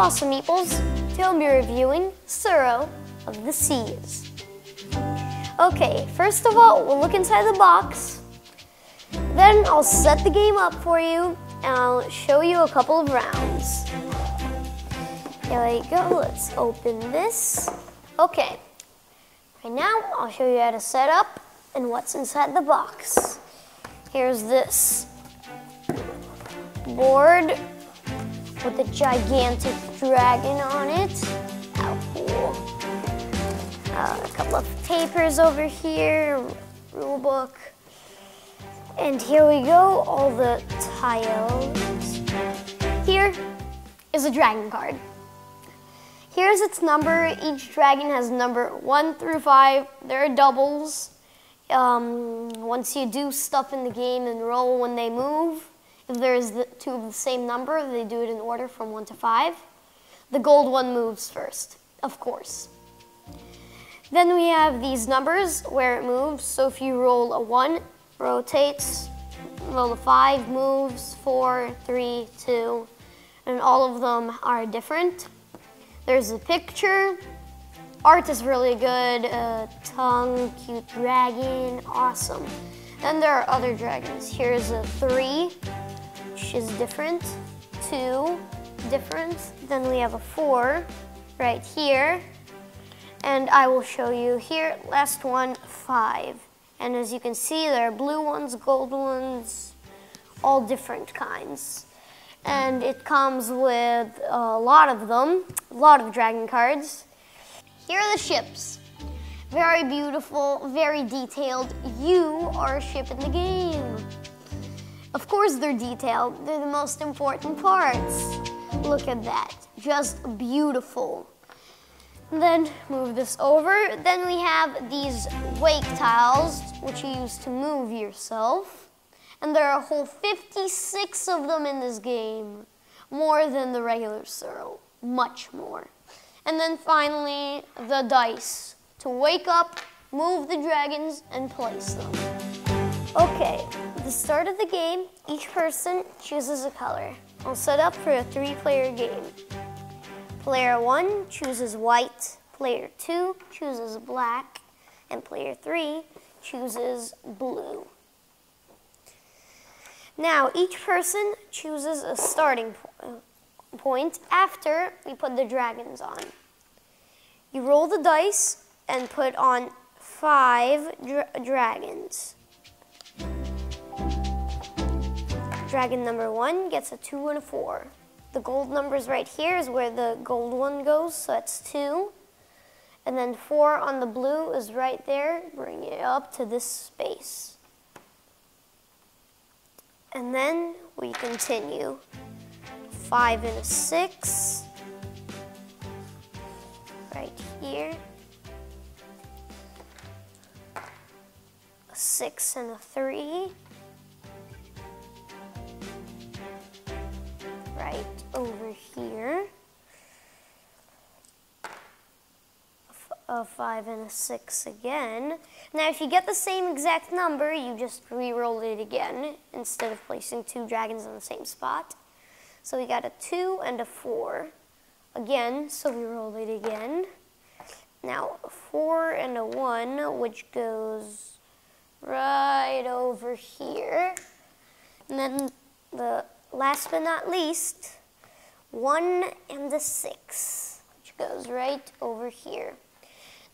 Awesome Meeples. Today I'll be reviewing Tsuro of the Seas. Okay, first of all, we'll look inside the box. Then I'll set the game up for you and I'll show you a couple of rounds. There we go, let's open this. Okay, right now I'll show you how to set up and what's inside the box. Here's this board with a gigantic dragon on it. How cool. A couple of tapers over here, rule book. And here we go, all the tiles. Here is a dragon card. Here's its number. Each dragon has number 1 through 5. There are doubles. Once you do stuff in the game and roll when they move, if there's two of the same number, they do it in order from 1 to 5. The gold one moves first, of course. Then we have these numbers where it moves. So if you roll a 1, rotates, roll a 5, moves, 4, 3, 2, and all of them are different. There's a picture. Art is really good. Tongue, cute dragon, awesome. Then there are other dragons. Here's a 3, which is different. 2, different. Then we have a 4 right here. And I will show you here, last one, 5. And as you can see, there are blue ones, gold ones, all different kinds. And it comes with a lot of them, a lot of dragon cards. Here are the ships. Very beautiful, very detailed. You are a ship in the game. Of course they're detailed. They're the most important parts. Look at that, just beautiful. Then move this over. Then we have these wake tiles, which you use to move yourself. And there are a whole 56 of them in this game. More than the regular Tsuro, much more. And then finally, the dice to wake up, move the dragons, and place them. Okay, at the start of the game, each person chooses a color. I'll set up for a 3-player game. Player 1 chooses white, player 2 chooses black, and player 3 chooses blue. Now, each person chooses a starting point after we put the dragons on. You roll the dice and put on 5 dragons. Dragon number 1 gets a 2 and a 4. The gold numbers right here is where the gold one goes, so that's 2. And then 4 on the blue is right there, bring it up to this space. And then we continue. 5 and a 6, right here. A 6 and a 3, right over here. A 5 and a 6 again. Now if you get the same exact number, you just re-roll it again instead of placing 2 dragons in the same spot. So we got a 2 and a 4 again, so we roll it again. Now a 4 and a 1, which goes right over here. And then the last but not least, 1 and a 6, which goes right over here.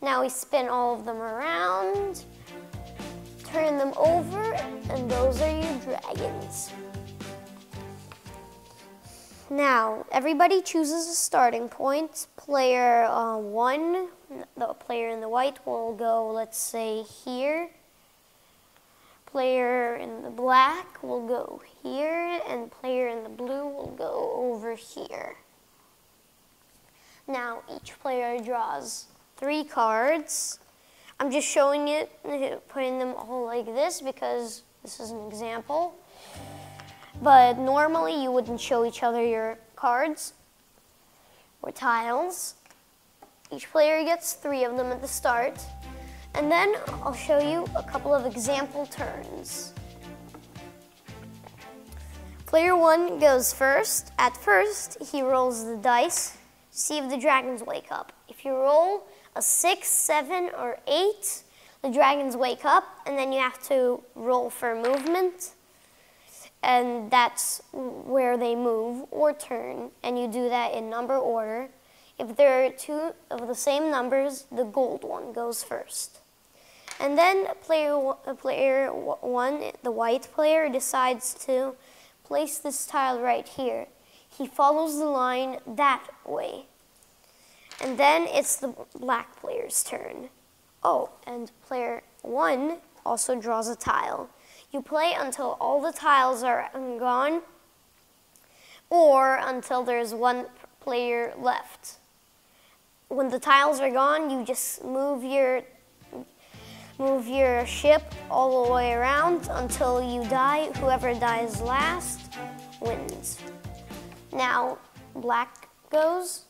Now we spin all of them around, turn them over, and those are your dragons. Now, everybody chooses a starting point. Player 1, the player in the white, will go, let's say, here. Player in the black will go here, and player in the blue will go over here. Now, each player draws 3 cards. I'm just showing it, putting them all like this because this is an example. But normally you wouldn't show each other your cards or tiles. Each player gets 3 of them at the start. And then I'll show you a couple of example turns. Player 1 goes first. At first, he rolls the dice see if the dragons wake up. If you roll a 6, 7, or 8, the dragons wake up, and then you have to roll for movement, and that's where they move or turn, and you do that in number order. If there are two of the same numbers, the gold one goes first. And then player one, the white player, decides to place this tile right here. He follows the line that way. And then it's the black player's turn. Oh, and player one also draws a tile. You play until all the tiles are gone, or until there's one player left. When the tiles are gone, you just move your ship all the way around until you die. Whoever dies last wins. Now, black goes,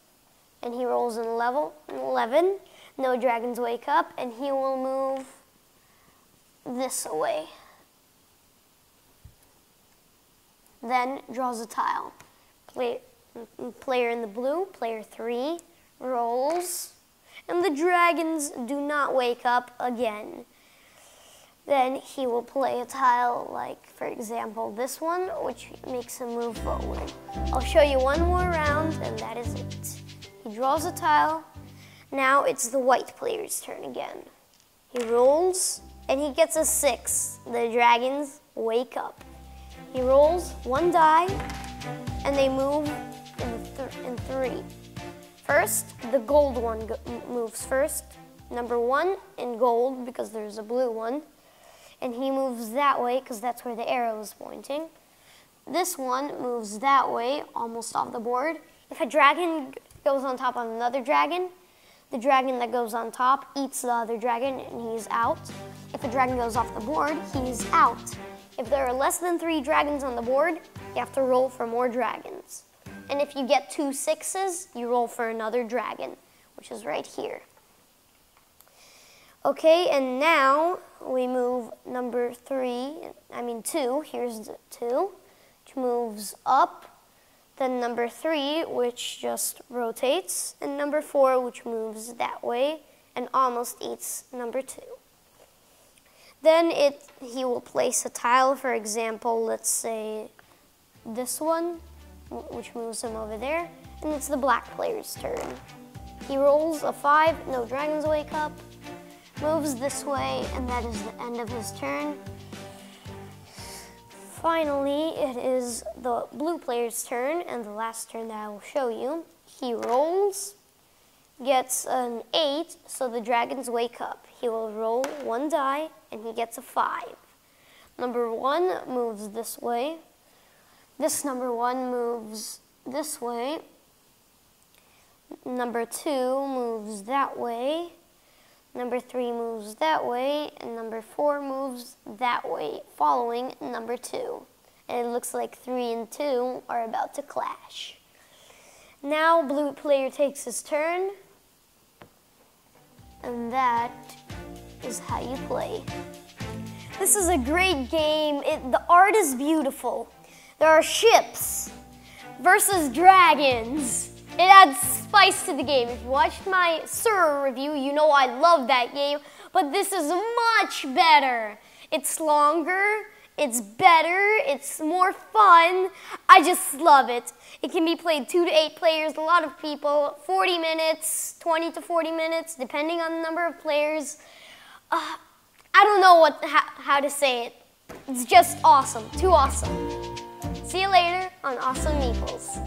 and he rolls an 11. No dragons wake up, and he will move this away. Then draws a tile. Player in the blue, player 3, rolls, and the dragons do not wake up again. Then he will play a tile like, for example, this one, which makes him move forward. I'll show you one more round, and that is it. He draws a tile. Now it's the white player's turn again. He rolls, and he gets a 6. The dragons wake up. He rolls 1 die, and they move in 3. First, the gold one moves first. Number 1 in gold, because there's a blue one. And he moves that way, because that's where the arrow is pointing. This one moves that way, almost off the board. If a dragon goes on top of another dragon, the dragon that goes on top eats the other dragon, and he's out. If a dragon goes off the board, he's out. If there are less than 3 dragons on the board, you have to roll for more dragons. And if you get 2 6s, you roll for another dragon, which is right here. Okay, and now we move number 2, here's the 2, which moves up. Then number 3, which just rotates, and number 4, which moves that way and almost eats number 2. Then he will place a tile, for example, let's say this one, which moves him over there, and it's the black player's turn. He rolls a 5, no dragons wake up, moves this way, and that is the end of his turn. Finally, it is the blue player's turn, and the last turn that I will show you. He rolls, gets an 8, so the dragons wake up. He will roll 1 die, and he gets a 5. Number 1 moves this way. This number 1 moves this way. Number 2 moves that way. Number 3 moves that way, and number 4 moves that way, following number 2. And it looks like 3 and 2 are about to clash. Now blue player takes his turn, and that is how you play. This is a great game. The art is beautiful. There are ships versus dragons. It adds spice to the game. If you watched my Tsuro review, you know I love that game, but this is much better. It's longer, it's better, it's more fun. I just love it. It can be played 2 to 8 players, a lot of people, 40 minutes, 20 to 40 minutes, depending on the number of players. I don't know how to say it. It's just awesome, too awesome. See you later on Awesome Meeples.